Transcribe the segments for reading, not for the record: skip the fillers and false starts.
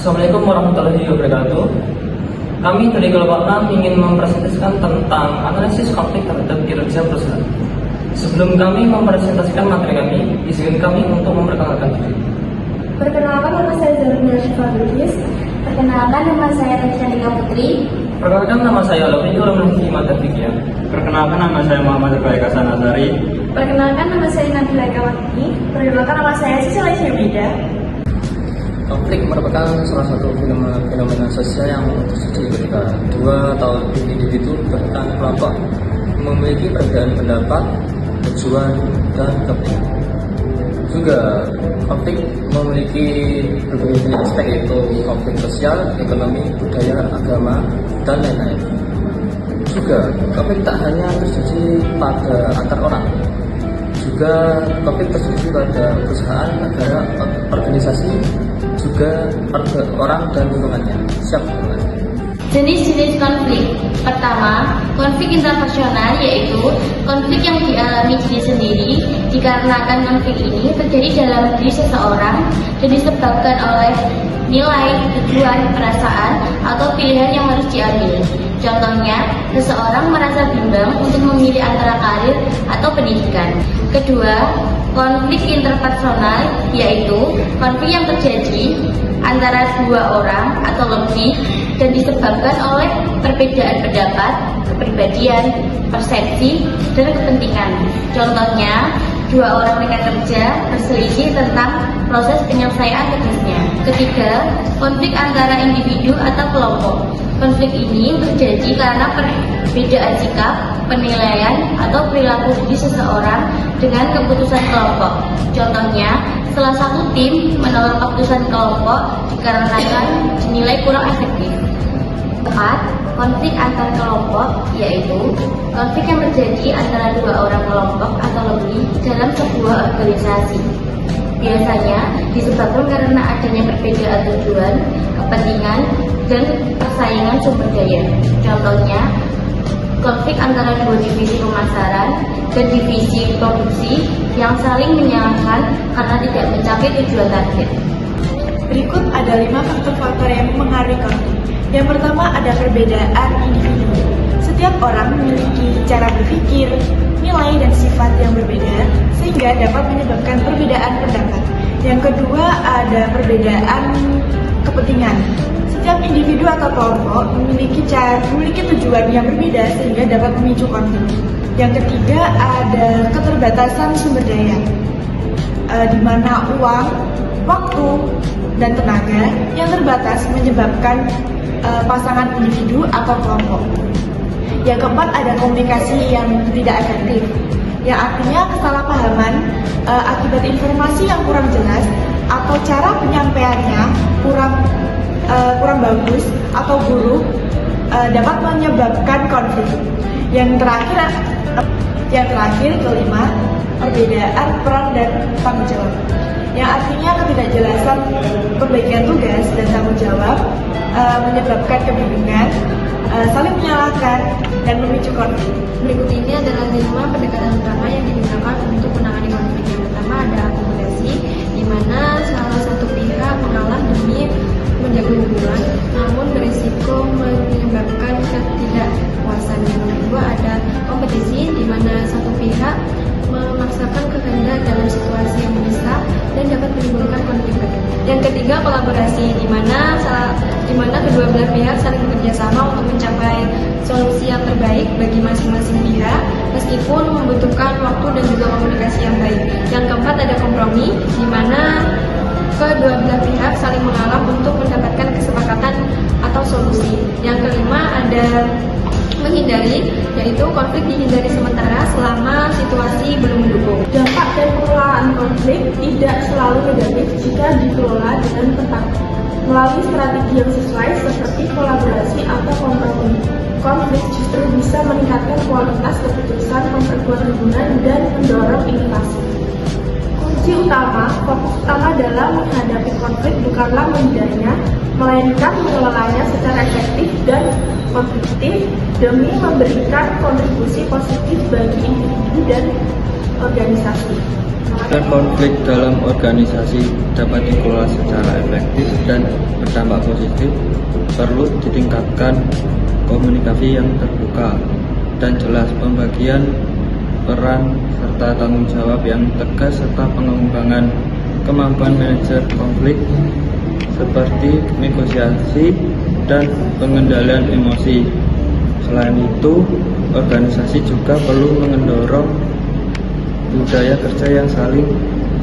Assalamualaikum warahmatullahi wabarakatuh. Kami dari kelompok 6 ingin mempresentasikan tentang analisis konflik terhadap kinerja perusahaan. Sebelum kami mempresentasikan materi kami, izinkan kami untuk memperkenalkan diri. Perkenalkan, nama saya Zarina Syifa Bilqis. Perkenalkan, nama saya Rafsanika Putri. Perkenalkan, nama saya Alfi Ulum Hikmah Fikih. Perkenalkan, nama saya Muhammad Baik Hasan Azari. Perkenalkan, nama saya Nabila Kawati. Perkenalkan, nama saya Sisila Syabida. Konflik merupakan salah satu fenomena sosial yang terjadi ketika dua atau lebih individu bahkan kelompok memiliki perbedaan pendapat, tujuan, dan kepentingan. Juga konflik memiliki berbagai aspek, yaitu konflik sosial, ekonomi, budaya, agama, dan lain-lain. Juga konflik tak hanya terjadi pada antar orang, juga konflik terjadi pada perusahaan, negara, organisasi, juga orang dan lingkungannya. Jenis-jenis konflik. Pertama, konflik interpersonal, yaitu konflik yang dialami diri sendiri dikarenakan konflik ini terjadi dalam diri seseorang dan disebabkan oleh nilai, tujuan, perasaan, atau pilihan yang harus diambil. Contohnya, seseorang merasa bimbang untuk memilih antara karir atau pendidikan. Kedua, konflik interpersonal, yaitu konflik yang terjadi antara dua orang atau lebih dan disebabkan oleh perbedaan pendapat, kepribadian, persepsi, dan kepentingan. Contohnya, dua orang rekan kerja berselisih tentang proses penyelesaian tugasnya. Ketiga, konflik antara individu atau kelompok. Konflik ini terjadi karena perbedaan sikap, penilaian, atau perilaku diri seseorang dengan keputusan kelompok. Contohnya, salah satu tim menolak keputusan kelompok dikarenakan dinilai kurang efektif. Keempat, konflik antar kelompok, yaitu konflik yang terjadi antara dua orang kelompok atau lebih dalam sebuah organisasi. Biasanya disebabkan karena adanya perbedaan tujuan, kepentingan, dan persaingan sumber daya. Contohnya, konflik antara dua divisi pemasaran dan divisi produksi yang saling menyalahkan karena tidak mencapai tujuan target. Berikut ada 5 faktor-faktor yang mempengaruhi konflik. Yang pertama, ada perbedaan individu. Setiap orang memiliki cara berpikir, nilai, dan sifat yang berbeda sehingga dapat menyebabkan perbedaan pendapat. Yang kedua, ada perbedaan kepentingan. Setiap individu atau kelompok memiliki tujuan yang berbeda sehingga dapat memicu konflik. Yang ketiga, ada keterbatasan sumber daya, di mana uang, waktu, dan tenaga yang terbatas menyebabkan pasangan individu atau kelompok. Yang keempat, ada komunikasi yang tidak efektif, yang artinya kesalahpahaman akibat informasi yang kurang jelas atau cara penyampaiannya kurang bagus atau buruk dapat menyebabkan konflik. Yang terakhir kelima, perbedaan peran dan tanggung jawab, yang artinya ketidakjelasan pembagian tugas dan tanggung jawab menyebabkan kebingungan, saling menyalahkan, dan memicu konflik. Berikut ini adalah 5 pendekatan utama yang digunakan untuk menangani konflik. Yang pertama ada akomodasi, di mana salah satu pihak mengalah demi menjaga hubungan, namun berisiko menyebabkan ketidakpuasan. Yang kedua ada kompetisi, di mana satu pihak memaksakan kehendak dalam situasi yang mendesak dan dapat menimbulkan konflik. Yang ketiga, kolaborasi, di mana kedua belah pihak saling bekerja sama untuk mencapai solusi yang terbaik bagi masing-masing pihak, meskipun membutuhkan waktu dan juga komunikasi yang baik. Yang keempat ada kompromi, di mana kedua belah pihak saling mengalah untuk mendapatkan kesepakatan atau solusi. Yang kelima ada menghindari, yaitu konflik dihindari sementara selama situasi belum mendukung. Dampak dan pengelolaan konflik tidak selalu negatif jika dikelola dengan tepat melalui strategi yang sesuai seperti kolaborasi atau kompromi. Konflik justru bisa meningkatkan kualitas keputusan, memperkuat hubungan, dan mendorong inovasi. Fokus utama dalam menghadapi konflik bukanlah menghindarinya, melainkan mengelolanya secara efektif dan konstruktif demi memberikan kontribusi positif bagi individu dan organisasi. Agar konflik dalam organisasi dapat dikelola secara efektif dan berdampak positif, perlu ditingkatkan komunikasi yang terbuka dan jelas, pembagian peran serta tanggung jawab yang tegas, serta pengembangan kemampuan manajer konflik seperti negosiasi dan pengendalian emosi. Selain itu, organisasi juga perlu mendorong budaya kerja yang saling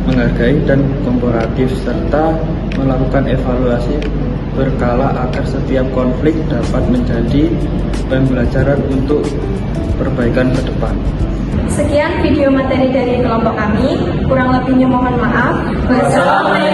menghargai dan kooperatif, serta melakukan evaluasi berkala agar setiap konflik dapat menjadi pembelajaran untuk perbaikan ke depan. Sekian video materi dari kelompok kami, kurang lebihnya mohon maaf. Wassalamualaikum